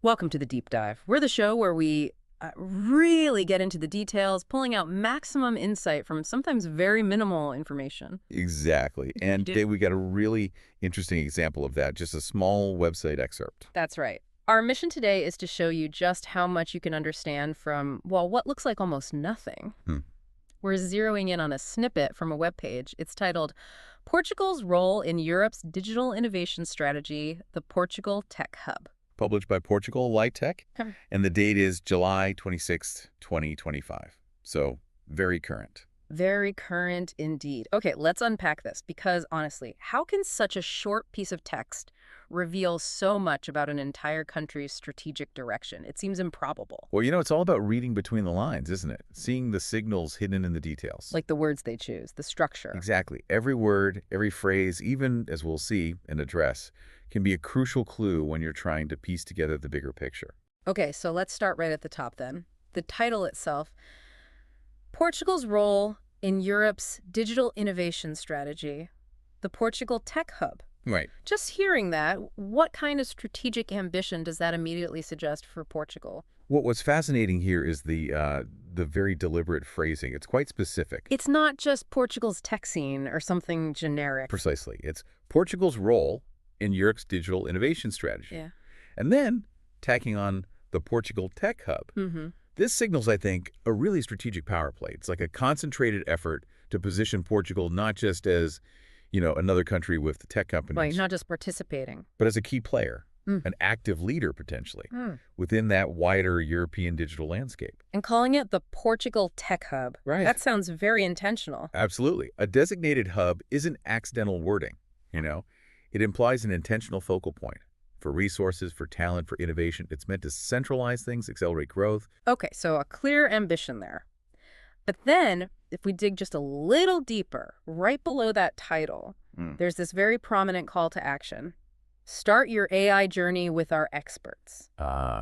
Welcome to the Deep Dive. We're the show where we really get into the details, pulling out maximum insight from sometimes very minimal information. Exactly. And today we got a really interesting example of that, just a small website excerpt. That's right. Our mission today is to show you just how much you can understand from, well, what looks like almost nothing. We're zeroing in on a snippet from a webpage. It's titled, Portugal's Role in Europe's Digital Innovation Strategy, the Portugal Tech Hub. Published by Portugal Light Tech, and the date is July 26th, 2025. So very current. Very current indeed. Okay, let's unpack this because honestly, how can such a short piece of text reveal so much about an entire country's strategic direction? It seems improbable. Well, it's all about reading between the lines, isn't it? Seeing the signals hidden in the details. Like the words they choose, the structure. Exactly. Every word, every phrase, even, as we'll see, an address, can be a crucial clue when you're trying to piece together the bigger picture. Okay, so let's start right at the top then. The title itself, Portugal's Role in Europe's Digital Innovation Strategy, the Portugal Tech Hub. Right. Just hearing that, what kind of strategic ambition does that immediately suggest for Portugal? What's fascinating here is the very deliberate phrasing. It's quite specific. It's not just Portugal's tech scene or something generic. Precisely. It's Portugal's role in Europe's digital innovation strategy. Yeah. And then tacking on the Portugal Tech Hub. This signals, I think, a really strategic power play. It's like a concentrated effort to position Portugal not just as, another country with the tech companies. Right, not just participating. But as a key player, an active leader potentially, within that wider European digital landscape. And calling it the Portugal Tech Hub. Right. That sounds very intentional. Absolutely. A designated hub isn't accidental wording, It implies an intentional focal point for resources, for talent, for innovation. It's meant to centralize things, accelerate growth. Okay, so a clear ambition there. But then, if we dig just a little deeper, right below that title, there's this very prominent call to action. Start your AI journey with our experts.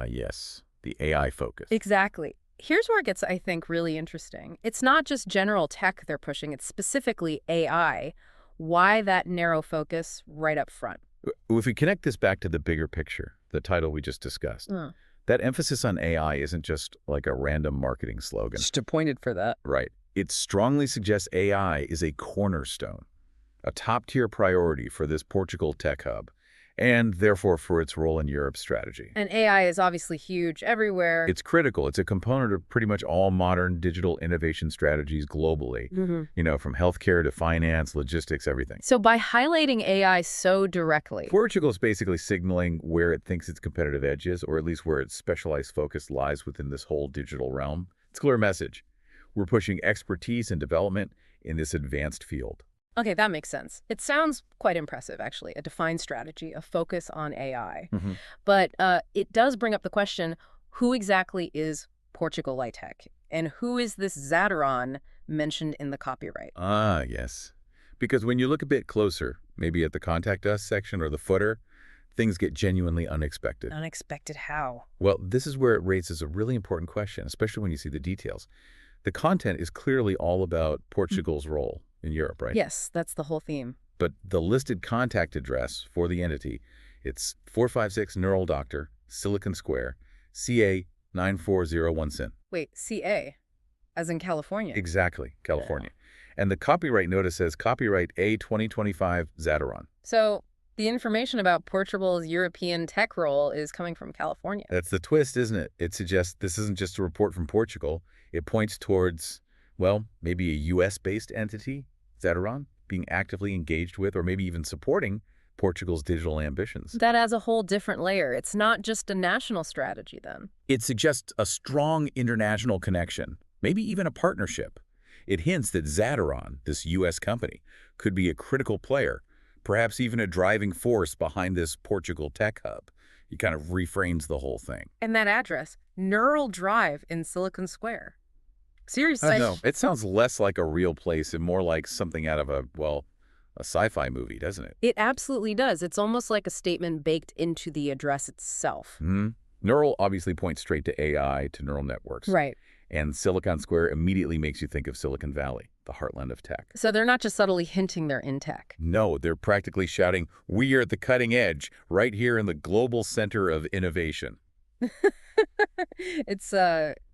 Yes, the AI focus. Exactly. Here's where it gets, I think, really interesting. It's not just general tech they're pushing, it's specifically AI. Why that narrow focus right up front? If we connect this back to the bigger picture, the title we just discussed, that emphasis on AI isn't just like a random marketing slogan. Just appointed for that. Right. It strongly suggests AI is a cornerstone, a top-tier priority for this Portugal Tech Hub, and therefore for its role in Europe's strategy. And AI is obviously huge everywhere. It's critical. It's a component of pretty much all modern digital innovation strategies globally, from healthcare to finance, logistics, everything. So by highlighting AI so directly, Portugal is basically signaling where it thinks its competitive edge is, or at least where its specialized focus lies within this whole digital realm. It's a clear message. We're pushing expertise and development in this advanced field. Okay, that makes sense. It sounds quite impressive, actually, a defined strategy, a focus on AI. But it does bring up the question, who exactly is Portugal Light Tech? And who is this Zadaron mentioned in the copyright? Yes. Because when you look a bit closer, maybe at the Contact Us section or the footer, things get genuinely unexpected. Unexpected how? Well, this is where it raises a really important question, especially when you see the details. The content is clearly all about Portugal's role in Europe, right? Yes, that's the whole theme. But the listed contact address for the entity, it's 456 Neural Doctor, Silicon Square, CA 9401 Wait, CA, as in California? Exactly, California. And the copyright notice says copyright A 2025 Zadaron. So the information about Portugal's European tech role is coming from California. That's the twist, isn't it? It suggests this isn't just a report from Portugal. It points towards, well, maybe a U.S.-based entity, Zadaron, being actively engaged with or maybe even supporting Portugal's digital ambitions. That adds a whole different layer. It's not just a national strategy then. It suggests a strong international connection, maybe even a partnership. It hints that Zadaron, this U.S. company, could be a critical player, perhaps even a driving force behind this Portugal Tech Hub. He kind of reframes the whole thing. And that address, Neural Drive in Silicon Square. Seriously. No, it sounds less like a real place and more like something out of a sci-fi movie, doesn't it? It absolutely does. It's almost like a statement baked into the address itself. Neural obviously points straight to AI, to neural networks. Right. And Silicon Square immediately makes you think of Silicon Valley, the heartland of tech. So they're not just subtly hinting they're in tech. No, they're practically shouting, we are at the cutting edge, right here in the global center of innovation. It's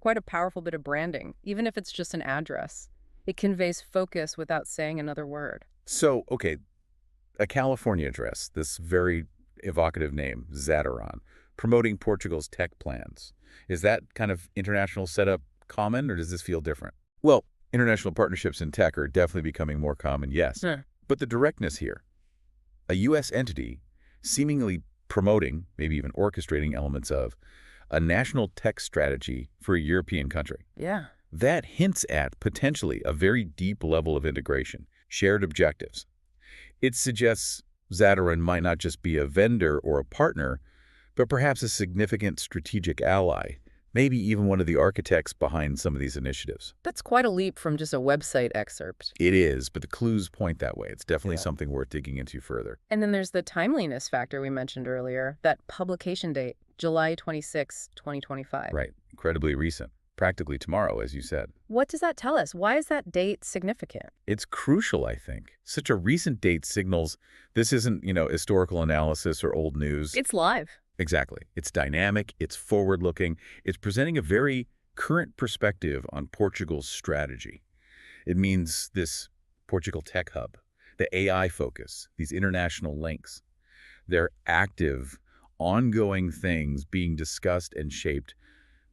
quite a powerful bit of branding, even if it's just an address. It conveys focus without saying another word. So, okay, a California address, this very evocative name, Zataron, promoting Portugal's tech plans. Is that kind of international setup common, or does this feel different? Well, international partnerships in tech are definitely becoming more common, yes. Huh. But the directness here, a U.S. entity seemingly promoting, maybe even orchestrating elements of, a national tech strategy for a European country. Yeah. That hints at potentially a very deep level of integration, shared objectives. It suggests Zataran might not just be a vendor or a partner, but perhaps a significant strategic ally, maybe even one of the architects behind some of these initiatives. That's quite a leap from just a website excerpt. It is, but the clues point that way. It's definitely Yeah. something worth digging into further. And then there's the timeliness factor we mentioned earlier, that publication date, July 26, 2025. Right. Incredibly recent. Practically tomorrow, as you said. What does that tell us? Why is that date significant? It's crucial, I think. Such a recent date signals this isn't, historical analysis or old news. It's live. Exactly. It's dynamic, it's forward-looking, it's presenting a very current perspective on Portugal's strategy. It means this Portugal Tech Hub, the AI focus, these international links. They're active, ongoing things being discussed and shaped,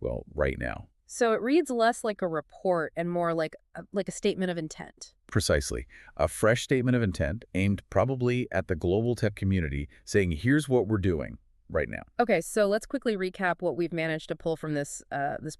well, right now. So it reads less like a report and more like a statement of intent. Precisely. A fresh statement of intent aimed probably at the global tech community saying, here's what we're doing right now. Okay, so let's quickly recap what we've managed to pull from this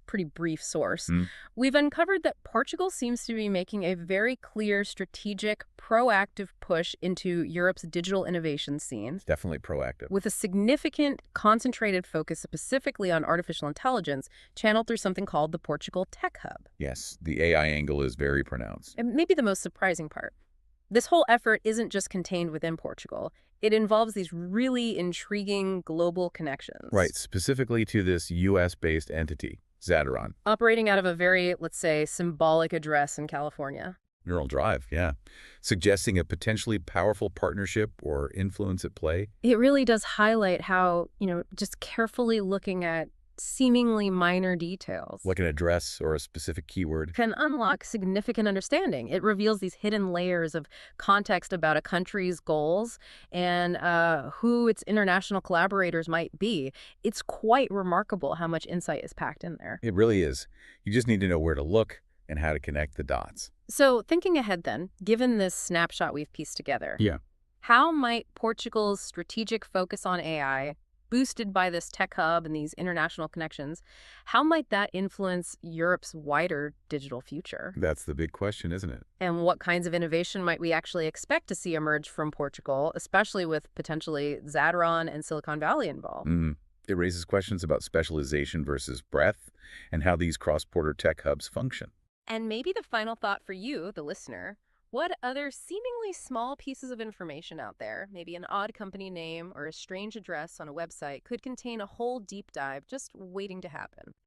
pretty brief source. Mm, We've uncovered that Portugal seems to be making a very clear, strategic, proactive push into Europe's digital innovation scene, it's definitely proactive. with a significant, concentrated focus specifically on artificial intelligence, channeled through something called the Portugal Tech Hub. Yes, the AI angle is very pronounced. And maybe the most surprising part. This whole effort isn't just contained within Portugal. It involves these really intriguing global connections. Right, specifically to this U.S.-based entity, Zataron. Operating out of a very, let's say, symbolic address in California. Neural Drive, yeah. Suggesting a potentially powerful partnership or influence at play. It really does highlight how, just carefully looking at seemingly minor details Like an address or a specific keyword. can unlock significant understanding. It reveals these hidden layers of context about a country's goals and who its international collaborators might be. It's quite remarkable how much insight is packed in there. It really is. You just need to know where to look and how to connect the dots. So thinking ahead then, given this snapshot we've pieced together, Yeah. how might Portugal's strategic focus on AI, boosted by this tech hub and these international connections, how might that influence Europe's wider digital future? That's the big question, isn't it? And what kinds of innovation might we actually expect to see emerge from Portugal, especially with potentially Zataron and Silicon Valley involved? It raises questions about specialization versus breadth and how these cross-border tech hubs function. And maybe the final thought for you, the listener, what other seemingly small pieces of information out there, maybe an odd company name or a strange address on a website, could contain a whole deep dive just waiting to happen?